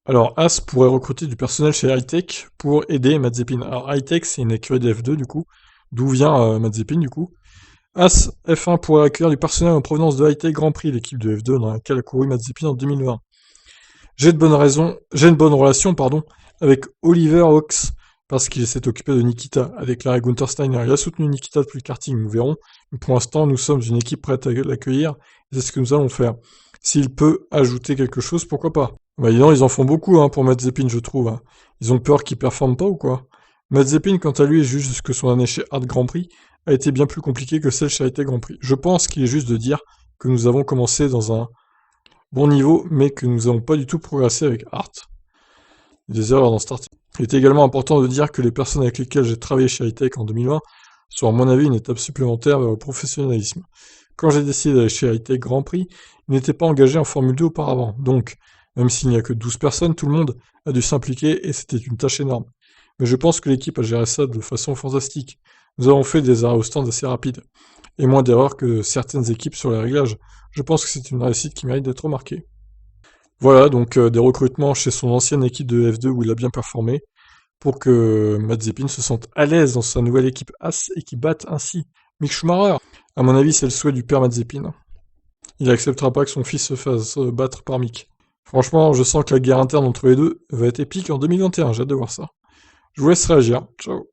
Alors, As pourrait recruter du personnel chez Hightech pour aider Mazepin. Alors, Hightech, c'est une écurie de F2, du coup, d'où vient Mazepin, du coup. As F1 pourrait accueillir du personnel en provenance de Hightech Grand Prix, l'équipe de F2 dans laquelle a couru Mazepin en 2020. J'ai une bonne relation, pardon, avec Oliver Hawks, parce qu'il s'est occupé de Nikita, a déclaré Gunther Steiner. Il a soutenu Nikita depuis le karting, nous verrons. Mais pour l'instant, nous sommes une équipe prête à l'accueillir, et c'est ce que nous allons faire. S'il peut ajouter quelque chose, pourquoi pas? Bah, dis donc, ils en font beaucoup, hein, pour Mazepin, je trouve, hein. Ils ont peur qu'il performe pas ou quoi? Mazepin, quant à lui, juge que son année chez Hard Grand Prix a été bien plus compliquée que celle chez Hightech Grand Prix. Je pense qu'il est juste de dire que nous avons commencé dans un bon niveau, mais que nous n'avons pas du tout progressé avec Art. Des erreurs dans Start. Il est également important de dire que les personnes avec lesquelles j'ai travaillé chez Hightech en 2020 sont à mon avis une étape supplémentaire vers le professionnalisme. Quand j'ai décidé d'aller chez Hightech Grand Prix, il n'était pas engagé en Formule 2 auparavant, donc, même s'il n'y a que 12 personnes, tout le monde a dû s'impliquer et c'était une tâche énorme. Mais je pense que l'équipe a géré ça de façon fantastique. Nous avons fait des arrêts au stand assez rapides, et moins d'erreurs que certaines équipes sur les réglages. Je pense que c'est une réussite qui mérite d'être remarquée. Voilà, donc des recrutements chez son ancienne équipe de F2 où il a bien performé, pour que Mazepin se sente à l'aise dans sa nouvelle équipe As et qu'il batte ainsi Mick Schumacher. À mon avis, c'est le souhait du père Mazepin. Il acceptera pas que son fils se fasse battre par Mick. Franchement, je sens que la guerre interne entre les deux va être épique en 2021, j'ai hâte de voir ça. Je vous laisse réagir. Ciao.